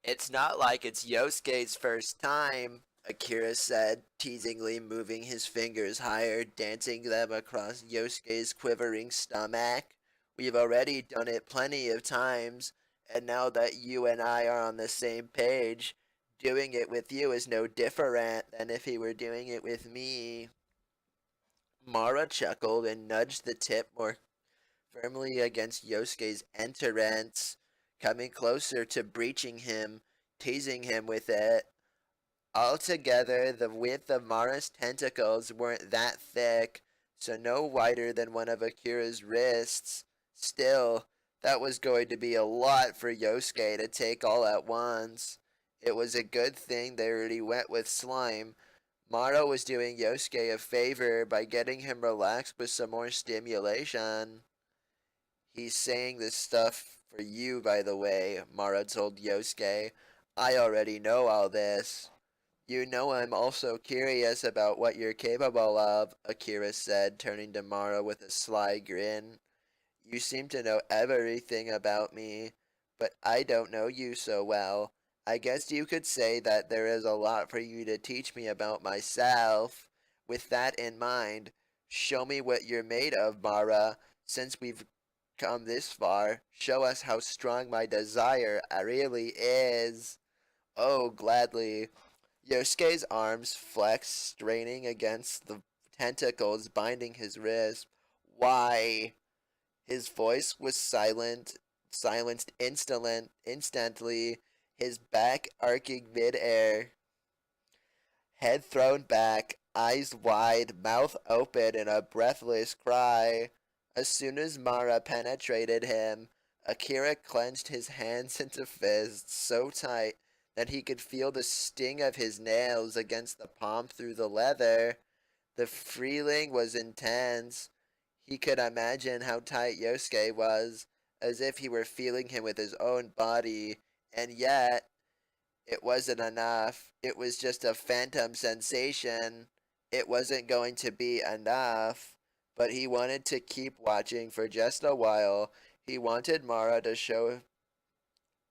It's not like it's Yosuke's first time, Akira said, teasingly moving his fingers higher, dancing them across Yosuke's quivering stomach. We've already done it plenty of times, and now that you and I are on the same page, doing it with you is no different than if he were doing it with me. Mara chuckled and nudged the tip more firmly against Yosuke's entrance, coming closer to breaching him, teasing him with it. Altogether, the width of Mara's tentacles weren't that thick, so no wider than one of Akira's wrists. Still, that was going to be a lot for Yosuke to take all at once. It was a good thing they already went with slime. Mara was doing Yosuke a favor by getting him relaxed with some more stimulation. He's saying this stuff for you, by the way, Mara told Yosuke. I already know all this. You know I'm also curious about what you're capable of, Akira said, turning to Mara with a sly grin. You seem to know everything about me, but I don't know you so well. I guess you could say that there is a lot for you to teach me about myself. With that in mind, show me what you're made of, Mara. Since we've come this far, show us how strong my desire really is. Oh, gladly. Yosuke's arms flexed, straining against the tentacles binding his wrist. Why? His voice was silenced instantly, his back arcing midair, head thrown back, eyes wide, mouth open in a breathless cry. As soon as Mara penetrated him, Akira clenched his hands into fists so tight that he could feel the sting of his nails against the palm through the leather. The feeling was intense. He could imagine how tight Yosuke was, as if he were feeling him with his own body, and yet it wasn't enough. It was just a phantom sensation. It wasn't going to be enough. But he wanted to keep watching for just a while. He wanted Mara to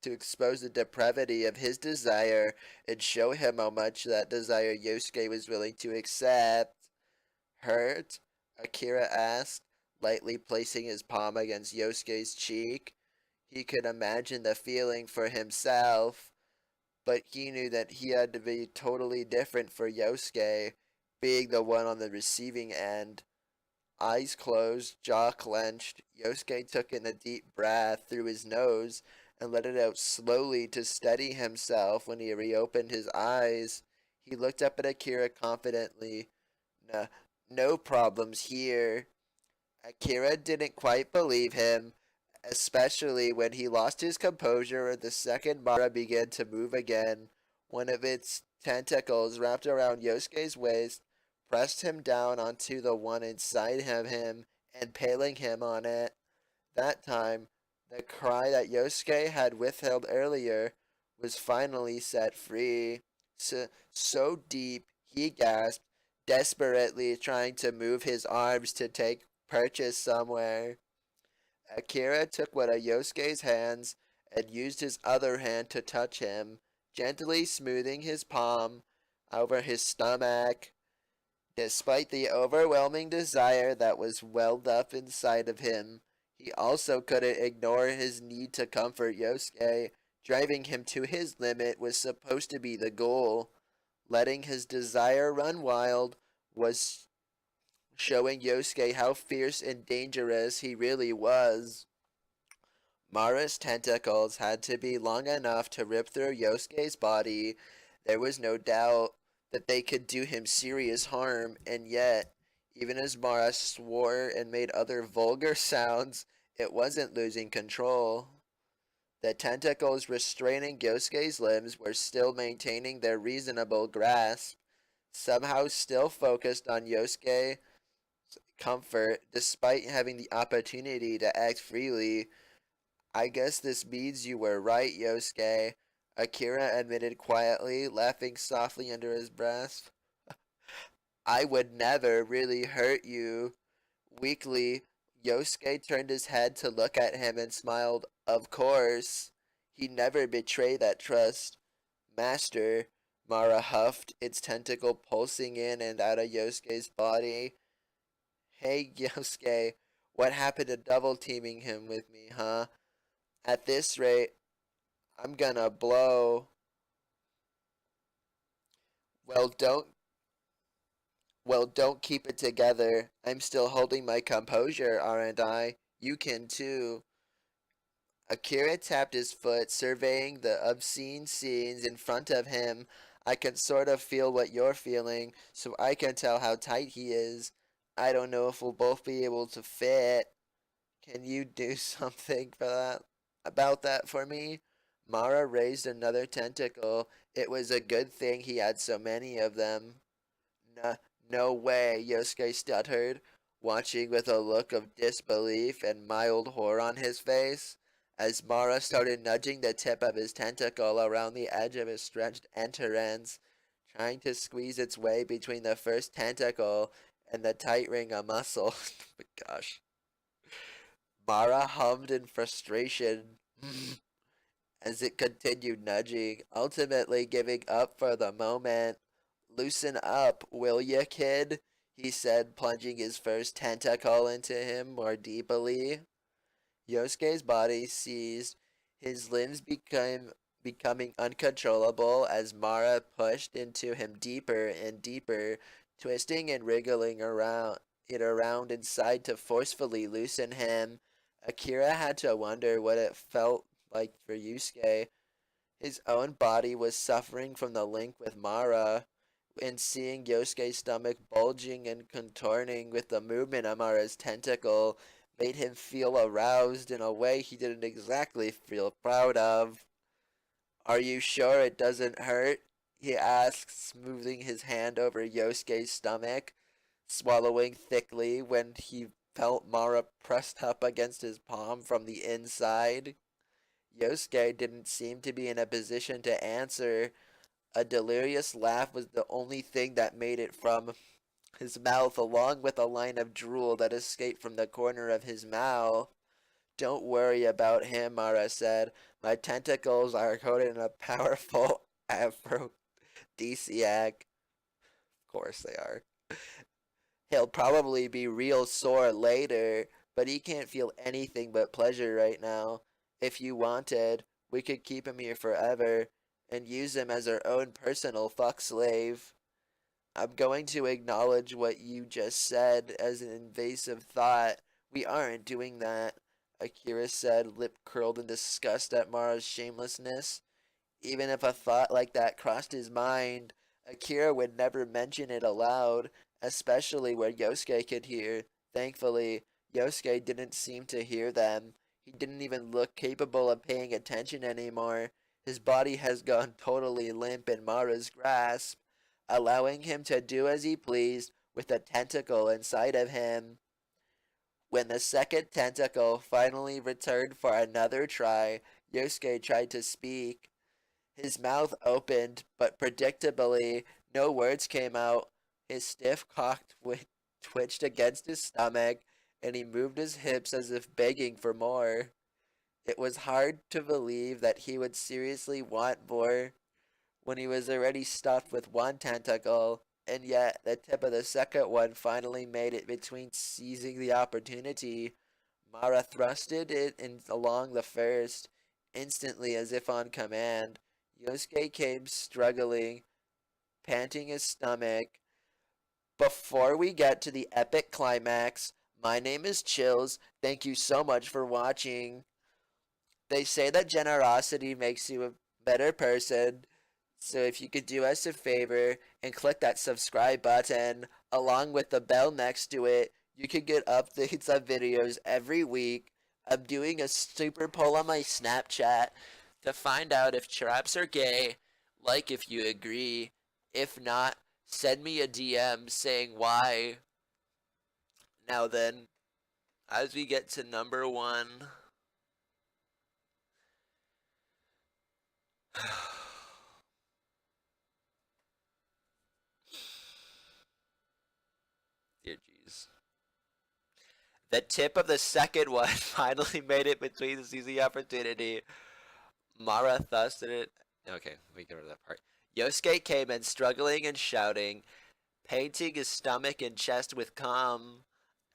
expose the depravity of his desire and show him how much that desire Yosuke was willing to accept. Hurt? Akira asked, lightly placing his palm against Yosuke's cheek. He could imagine the feeling for himself, but he knew that he had to be totally different for Yosuke, being the one on the receiving end. Eyes closed, jaw clenched, Yosuke took in a deep breath through his nose and let it out slowly to steady himself. When he reopened his eyes, he looked up at Akira confidently. No, no problems here. Akira didn't quite believe him, especially when he lost his composure the second Mara began to move again. One of its tentacles wrapped around Yosuke's waist, pressed him down onto the one inside of him, impaling him on it. That time, the cry that Yosuke had withheld earlier was finally set free. So deep, he gasped, desperately trying to move his arms to take purchase somewhere. Akira took one of Yosuke's hands and used his other hand to touch him, gently smoothing his palm over his stomach. Despite the overwhelming desire that was welled up inside of him, he also couldn't ignore his need to comfort Yosuke. Driving him to his limit was supposed to be the goal. Letting his desire run wild was showing Yosuke how fierce and dangerous he really was. Mara's tentacles had to be long enough to rip through Yosuke's body. There was no doubt that they could do him serious harm, and yet, even as Mara swore and made other vulgar sounds, it wasn't losing control. The tentacles restraining Yosuke's limbs were still maintaining their reasonable grasp, somehow still focused on Yosuke's comfort despite having the opportunity to act freely. I guess this means you were right, Yosuke, Akira admitted quietly, laughing softly under his breath. I would never really hurt you. Weakly, Yosuke turned his head to look at him and smiled. Of course. He'd never betray that trust. Master, Mara huffed, its tentacle pulsing in and out of Yosuke's body. Hey, Yosuke, what happened to double teaming him with me, huh? At this rate, I'm gonna blow. Well, don't don't keep it together. I'm still holding my composure, aren't I? You can too. Akira tapped his foot, surveying the obscene scenes in front of him. I can sort of feel what you're feeling, so I can tell how tight he is. I don't know if we'll both be able to fit. Can you do something for that? About that for me? Mara raised another tentacle. It was a good thing he had so many of them. No, no way, Yosuke stuttered, watching with a look of disbelief and mild horror on his face, as Mara started nudging the tip of his tentacle around the edge of his stretched entrance, trying to squeeze its way between the first tentacle and the tight ring of muscle. Gosh. Mara hummed in frustration as it continued nudging, ultimately giving up for the moment. Loosen up, will ya, kid? He said, plunging his first tentacle into him more deeply. Yosuke's body seized, his limbs becoming uncontrollable as Mara pushed into him deeper and deeper, twisting and wriggling around inside to forcefully loosen him. Akira had to wonder what it felt like for Yusuke. His own body was suffering from the link with Mara, and seeing Yosuke's stomach bulging and contorting with the movement of Mara's tentacle made him feel aroused in a way he didn't exactly feel proud of. Are you sure it doesn't hurt? He asked, smoothing his hand over Yosuke's stomach, swallowing thickly when he felt Mara pressed up against his palm from the inside. Yosuke didn't seem to be in a position to answer. A delirious laugh was the only thing that made it from his mouth, along with a line of drool that escaped from the corner of his mouth. Don't worry about him, Mara said. My tentacles are coated in a powerful aphrodisiac. Of course they are. He'll probably be real sore later, but he can't feel anything but pleasure right now. If you wanted, we could keep him here forever and use him as our own personal fuck slave. I'm going to acknowledge what you just said as an invasive thought. We aren't doing that, Akira said, lip curled in disgust at Mara's shamelessness. Even if a thought like that crossed his mind, Akira would never mention it aloud, especially where Yosuke could hear. Thankfully, Yosuke didn't seem to hear them. He didn't even look capable of paying attention anymore. His body has gone totally limp in Mara's grasp, allowing him to do as he pleased with the tentacle inside of him. When the second tentacle finally returned for another try, Yosuke tried to speak. His mouth opened, but predictably, no words came out. His stiff cock twitched against his stomach, and he moved his hips as if begging for more. It was hard to believe that he would seriously want more when he was already stuffed with one tentacle, and yet the tip of the second one finally made it between seizing the opportunity. Mara thrusted it in along the first, instantly as if on command. Yosuke came struggling, panting his stomach. Before we get to the epic climax, my name is Chills. Thank you so much for watching. They say that generosity makes you a better person. So if you could do us a favor and click that subscribe button along with the bell next to it, you could get updates on videos every week. I'm doing a super poll on my Snapchat to find out if traps are gay. Like if you agree. If not, send me a DM saying why. Now then, as we get to number one. Dear jeez. The tip of the second one finally made it between the seizing opportunity. Mara thrusted it. Okay, we get rid of that part. Yosuke came in struggling and shouting, painting his stomach and chest with calm.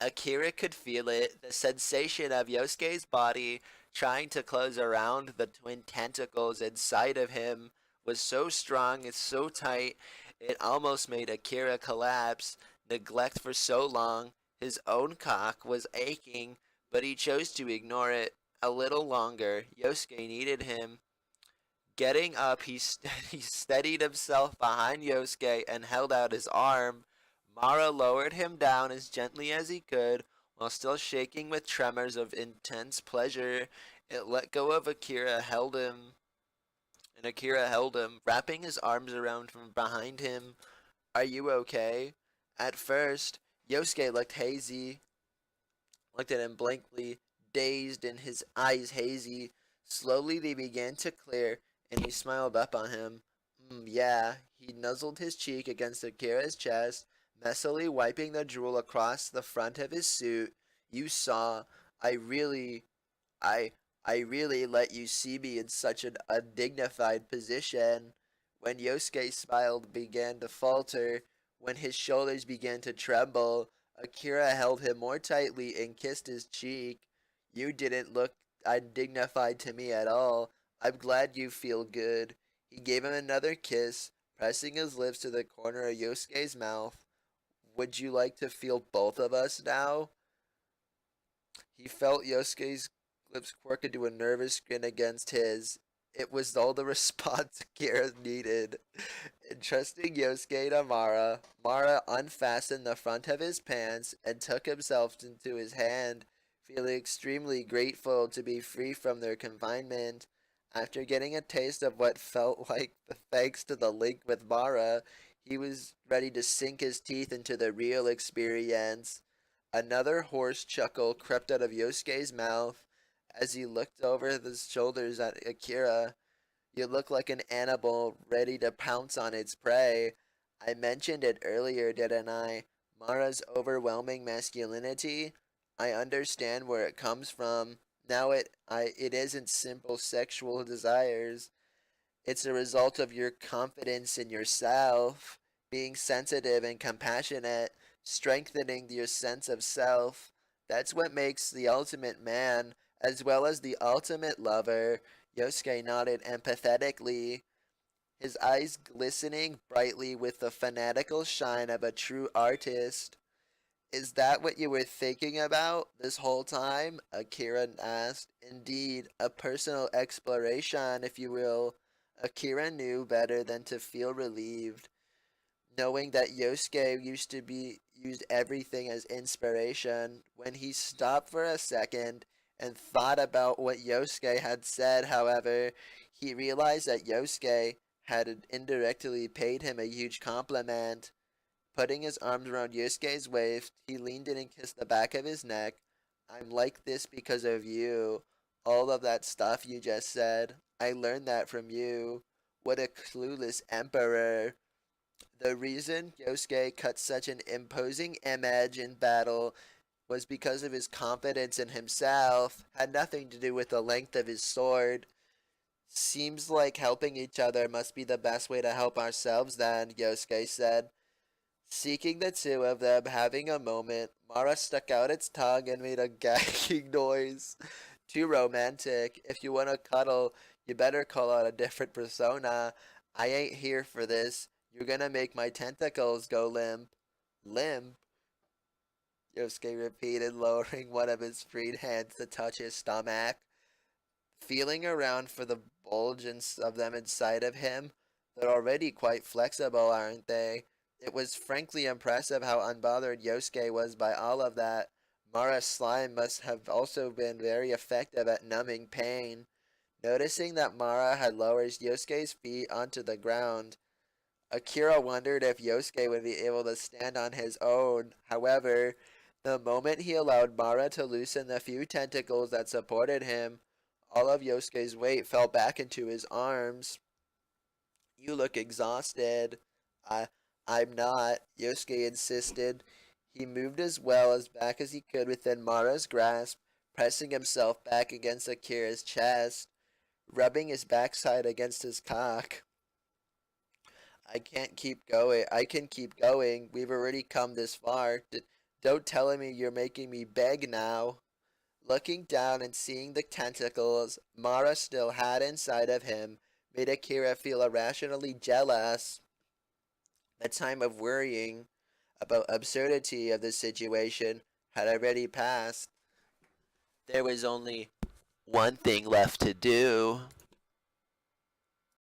Akira could feel it, the sensation of Yosuke's body trying to close around the twin tentacles inside of him was so strong and so tight, it almost made Akira collapse. Neglect for so long, his own cock was aching, but he chose to ignore it a little longer. Yosuke needed him. Getting up, he steadied himself behind Yosuke and held out his arm. Mara lowered him down as gently as he could, while still shaking with tremors of intense pleasure. It let go of Akira held him, wrapping his arms around from behind him. Are you okay? At first, Yosuke looked at him blankly, dazed and his eyes hazy. Slowly they began to clear, and he smiled up on him. Yeah, he nuzzled his cheek against Akira's chest, messily wiping the drool across the front of his suit. You saw, I really, I, I really let you see me in such an undignified position. When Yosuke's smile began to falter, when his shoulders began to tremble, Akira held him more tightly and kissed his cheek. You didn't look undignified to me at all. I'm glad you feel good. He gave him another kiss, pressing his lips to the corner of Yosuke's mouth. Would you like to feel both of us now? He felt Yosuke's lips quirk into a nervous grin against his. It was all the response Akira needed. Entrusting Yosuke to Mara, Mara unfastened the front of his pants and took himself into his hand, feeling extremely grateful to be free from their confinement. After getting a taste of what felt like the thanks to the link with Mara, he was ready to sink his teeth into the real experience. Another hoarse chuckle crept out of Yosuke's mouth as he looked over his shoulders at Akira. You look like an animal ready to pounce on its prey. I mentioned it earlier, didn't I? Mara's overwhelming masculinity. I understand where it comes from. Now it isn't simple sexual desires. It's a result of your confidence in yourself, being sensitive and compassionate, strengthening your sense of self. That's what makes the ultimate man, as well as the ultimate lover. Yosuke nodded empathetically, his eyes glistening brightly with the fanatical shine of a true artist. Is that what you were thinking about this whole time? Akira asked. Indeed, a personal exploration, if you will. Akira knew better than to feel relieved, knowing that Yosuke used everything as inspiration. When he stopped for a second and thought about what Yosuke had said, however, he realized that Yosuke had indirectly paid him a huge compliment. Putting his arms around Yosuke's waist, he leaned in and kissed the back of his neck. I'm like this because of you. All of that stuff you just said. I learned that from you. What a clueless emperor. The reason Yosuke cut such an imposing image in battle was because of his confidence in himself, had nothing to do with the length of his sword. Seems like helping each other must be the best way to help ourselves then, Yosuke said. Seeking the two of them having a moment, Mara stuck out its tongue and made a gagging noise. Too romantic. If you want to cuddle, you better call out a different persona. I ain't here for this. You're gonna make my tentacles go limp. Limp? Yosuke repeated, lowering one of his freed hands to touch his stomach. Feeling around for the bulge of them inside of him, they're already quite flexible, aren't they? It was frankly impressive how unbothered Yosuke was by all of that. Mara's slime must have also been very effective at numbing pain. Noticing that Mara had lowered Yosuke's feet onto the ground, Akira wondered if Yosuke would be able to stand on his own. However, the moment he allowed Mara to loosen the few tentacles that supported him, all of Yosuke's weight fell back into his arms. You look exhausted. I I'm not, Yosuke insisted. He moved as well as back as he could within Mara's grasp, pressing himself back against Akira's chest, rubbing his backside against his cock. I can't keep going. I can keep going. We've already come this far. Don't tell me you're making me beg now. Looking down and seeing the tentacles Mara still had inside of him made Akira feel irrationally jealous. The time of worrying about absurdity of the situation had already passed. There was only one thing left to do.